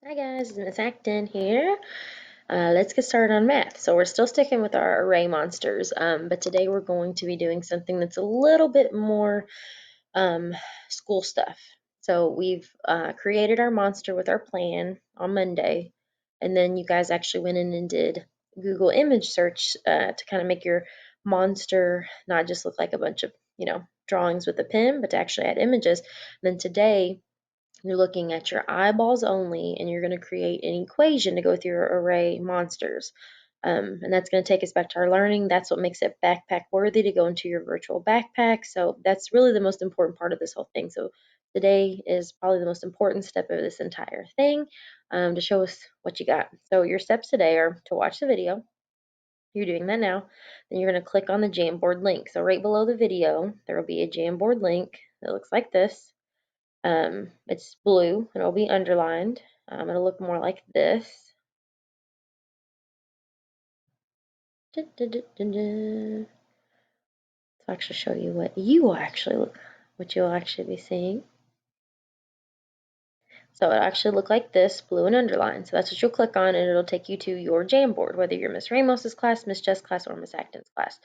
Hi guys, it's Miss Acton here. Let's get started on math. So we're still sticking with our array monsters, but today we're going to be doing something that's a little bit more um, school stuff. So we've created our monster with our plan on Monday, and then you guys actually went in and did Google image search to kind of make your monster not just look like a bunch of, drawings with a pen, but to actually add images. And then today you're looking at your eyeballs only, and you're going to create an equation to go with your array monsters. And that's going to take us back to our learning. That's what makes it backpack worthy to go into your virtual backpack. So that's really the most important part of this whole thing. So today is probably the most important step of this entire thing, to show us what you got. So your steps today are to watch the video. You're doing that now. Then you're going to click on the Jamboard link. So right below the video, there will be a Jamboard link that looks like this. It's blue and it'll be underlined. It'll look more like this. So I'll actually show you what you'll actually be seeing. So it'll actually look like this, blue and underlined. So that's what you'll click on, and it'll take you to your Jamboard, whether you're Miss Ramos's class, Miss Jess' class, or Miss Acton's class.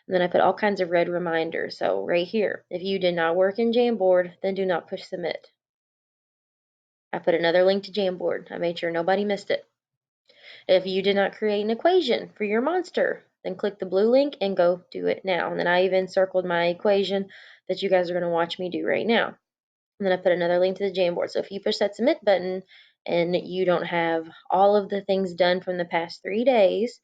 And then I put all kinds of red reminders. So right here, if you did not work in Jamboard, then do not push submit. I put another link to Jamboard. I made sure nobody missed it. If you did not create an equation for your monster, then click the blue link and go do it now. And then I even circled my equation that you guys are going to watch me do right now. And then I put another link to the Jamboard. So if you push that submit button and you don't have all of the things done from the past 3 days,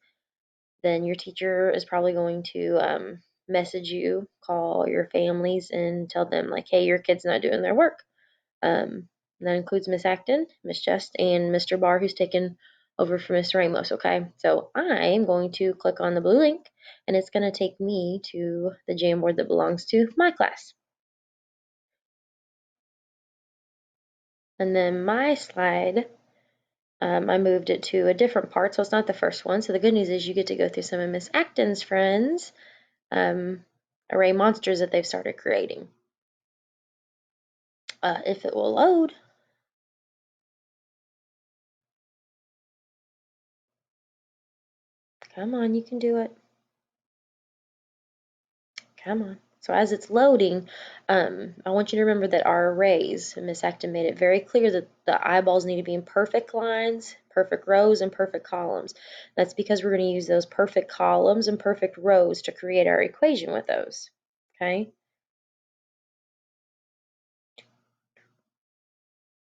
then your teacher is probably going to message you, call your families, and tell them, like, hey, your kid's not doing their work. That includes Miss Acton, Miss Just, and Mr. Barr, who's taken over for Miss Ramos. Okay, so I'm going to click on the blue link, and it's going to take me to the Jamboard that belongs to my class. And then my slide, I moved it to a different part, so it's not the first one. So the good news is you get to go through some of Miss Acton's friends' array monsters that they've started creating. If it will load. Come on, you can do it. Come on. So as it's loading, I want you to remember that our arrays, Miss Acton made it very clear that the eyeballs need to be in perfect lines, perfect rows, and perfect columns. That's because we're going to use those perfect columns and perfect rows to create our equation with those. Okay?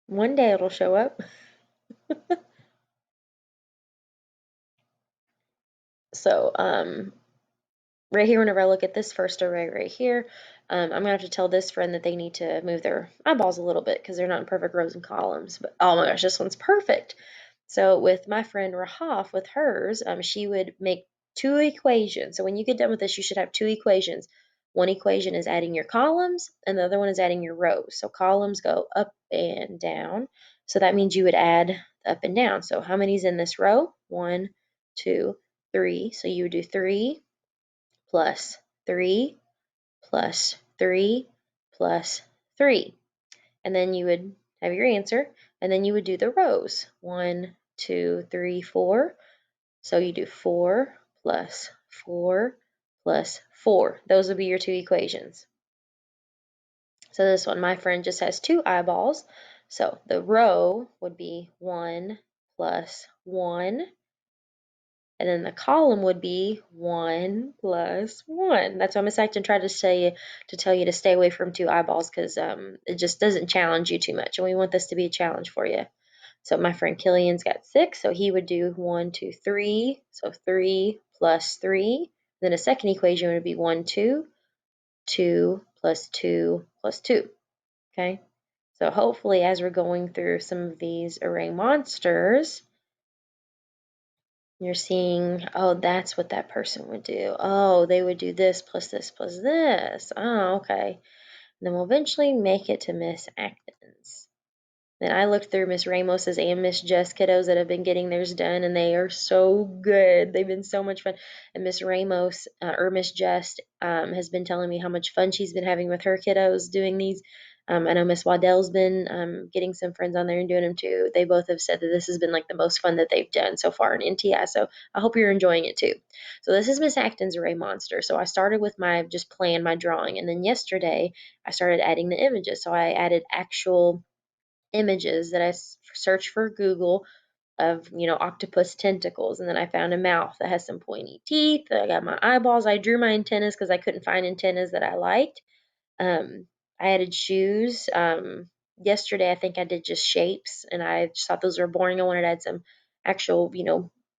One day it'll show up. So right here, whenever I look at this first array right here, I'm going to have to tell this friend that they need to move their eyeballs a little bit because they're not in perfect rows and columns. But oh my gosh, this one's perfect. So with my friend Rahaf, with hers, she would make 2 equations. So when you get done with this, you should have 2 equations. One equation is adding your columns, and the other one is adding your rows. So columns go up and down. So that means you would add up and down. So how many's in this row? 1, 2, 3. So you would do 3 plus 3 plus 3 plus 3. And then you would have your answer, and then you would do the rows. 1, 2, 3, 4. So you do 4 plus 4 plus 4. Those would be your 2 equations. So this one, my friend just has 2 eyeballs. So the row would be 1 plus 1. And then the column would be 1 plus 1. That's why Miss Acton tried to tell you to stay away from 2 eyeballs because it just doesn't challenge you too much. And we want this to be a challenge for you. So my friend Killian's got 6, so he would do 1, 2, 3. So 3 plus 3. Then a second equation would be 1, 2, 2 plus 2 plus 2. Okay? So hopefully as we're going through some of these array monsters, you're seeing, oh, that's what that person would do. Oh, they would do this plus this plus this. Oh, okay. And then we'll eventually make it to Miss Acton's. Then I looked through Miss Ramos's and Miss Jess kiddos that have been getting theirs done, and they are so good. They've been so much fun. And Miss Ramos or Miss Jess has been telling me how much fun she's been having with her kiddos doing these. I know Miss Waddell's been getting some friends on there and doing them too. They both have said that this has been like the most fun that they've done so far in NTI. So I hope you're enjoying it too. So this is Miss Acton's Array Monster. So I started with my just plan, my drawing, and then yesterday I started adding the images. So I added actual images that I searched for Google of, octopus tentacles, and then I found a mouth that has some pointy teeth. I got my eyeballs. I drew my antennas because I couldn't find antennas that I liked. um, I added shoes. Yesterday I think I did just shapes, and I just thought those were boring. I wanted to add some actual,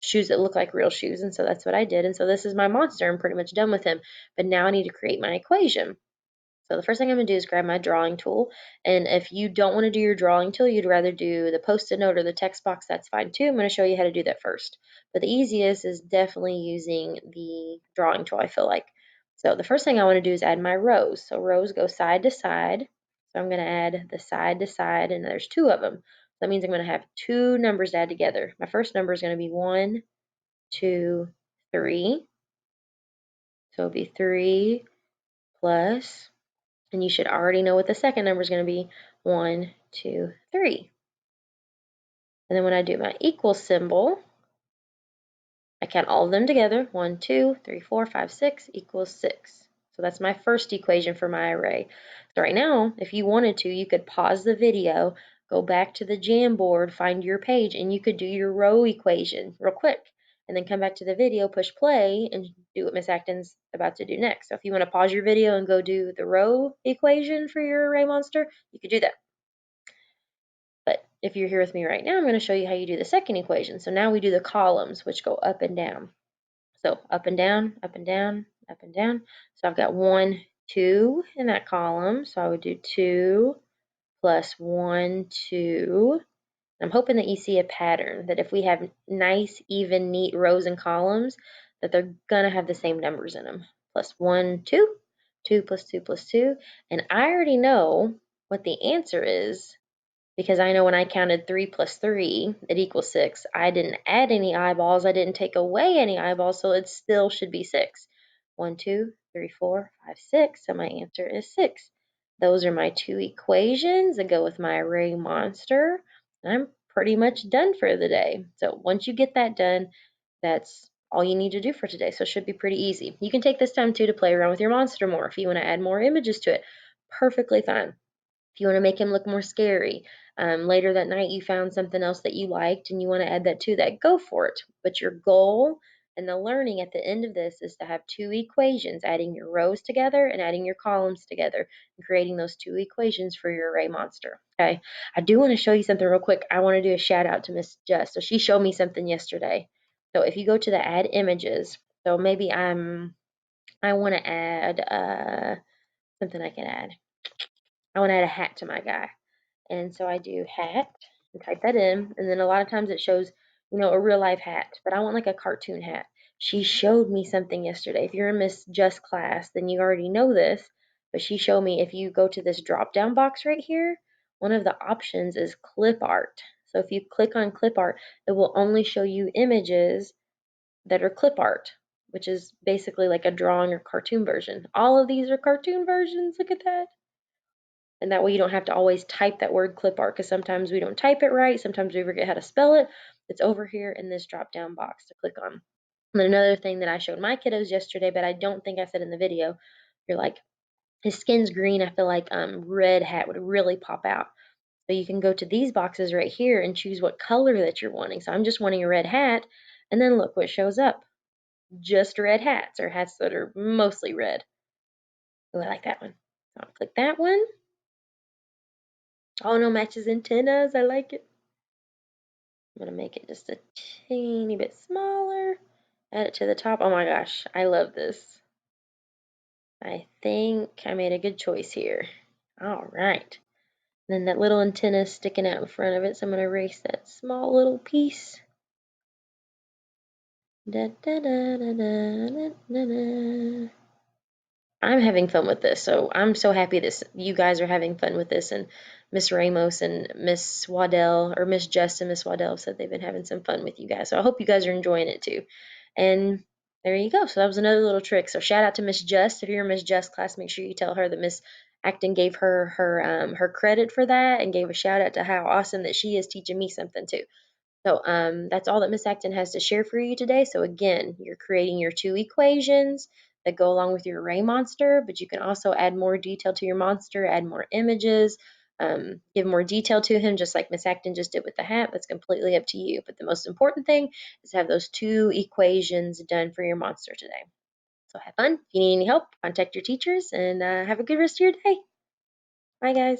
shoes that look like real shoes, and so that's what I did. And so this is my monster. I'm pretty much done with him, but now I need to create my equation. So the first thing I'm going to do is grab my drawing tool. And if you don't want to do your drawing tool, you'd rather do the post-it note or the text box, that's fine too. I'm going to show you how to do that first. But the easiest is definitely using the drawing tool, I feel like. So the first thing I want to do is add my rows. So rows go side to side. So I'm going to add the side to side, and there's two of them. That means I'm going to have two numbers to add together. My first number is going to be 1, 2, 3. So it'll be 3 plus, and you should already know what the second number is going to be, 1, 2, 3. And then when I do my equal symbol, I count all of them together. 1, 2, 3, 4, 5, 6 equals 6. So that's my first equation for my array. So right now, if you wanted to, you could pause the video, go back to the Jamboard, find your page, and you could do your row equation real quick. And then come back to the video, push play, and do what Miss Acton's about to do next. So if you want to pause your video and go do the row equation for your array monster, you could do that. But if you're here with me right now, I'm going to show you how you do the second equation. So now we do the columns, which go up and down. So up and down, up and down, up and down. So I've got 1, 2 in that column. So I would do 2 plus 1, 2. I'm hoping that you see a pattern, that if we have nice, even, neat rows and columns, that they're going to have the same numbers in them. Plus 1, 2, 2 plus 2 plus 2. And I already know what the answer is, because I know when I counted 3 plus 3, it equals 6. I didn't add any eyeballs. I didn't take away any eyeballs, so it still should be 6. 1, 2, 3, 4, 5, 6. So my answer is 6. Those are my two equations that go with my array monster. And I'm pretty much done for the day. So once you get that done, that's all you need to do for today. So it should be pretty easy. You can take this time too to play around with your monster more. If you want to add more images to it, perfectly fine. If you want to make him look more scary, later that night you found something else that you liked and you want to add that to that, go for it. But your goal and the learning at the end of this is to have two equations, adding your rows together and adding your columns together, and creating those two equations for your array monster. Okay, I do want to show you something real quick. I want to do a shout out to Miss Jess. So she showed me something yesterday. So if you go to the add images, so maybe I want to add something I can add. I want to add a hat to my guy. And so I do hat and type that in. And then a lot of times it shows, a real life hat, but I want like a cartoon hat. She showed me something yesterday. If you're in Miss Just class, then you already know this, but she showed me if you go to this drop down box right here, one of the options is clip art. So if you click on clip art, it will only show you images that are clip art, which is basically like a drawing or cartoon version. All of these are cartoon versions. Look at that. And that way you don't have to always type that word clip art, because sometimes we don't type it right, sometimes we forget how to spell it. It's over here in this drop down box to click on. And then another thing that I showed my kiddos yesterday, but I don't think I said in the video, you're like, his skin's green, I feel like red hat would really pop out. So you can go to these boxes right here and choose what color that you're wanting. So I'm just wanting a red hat, and then look what shows up. Just red hats, or hats that are mostly red. Oh, I like that one. So I'll click that one. Oh no, matches antennas. I like it. I'm gonna make it just a teeny bit smaller. Add it to the top. Oh my gosh, I love this. I think I made a good choice here. All right. And then that little antenna sticking out in front of it, so I'm gonna erase that small little piece. Da, da, da, da, da, da, da. I'm having fun with this, so I'm so happy that you guys are having fun with this. And Miss Ramos and Miss Waddell, or Miss Jess and Miss Waddell, said they've been having some fun with you guys. So I hope you guys are enjoying it too. And there you go. So that was another little trick. So shout out to Miss Jess. If you're in Miss Jess class, make sure you tell her that Miss Acton gave her credit for that and gave a shout out to how awesome that she is teaching me something too. So that's all that Miss Acton has to share for you today. So again, you're creating your two equations that go along with your array monster, but you can also add more detail to your monster, add more images, give more detail to him, just like Miss Acton just did with the hat. That's completely up to you. But the most important thing is to have those two equations done for your monster today. So have fun. If you need any help, contact your teachers and have a good rest of your day. Bye, guys.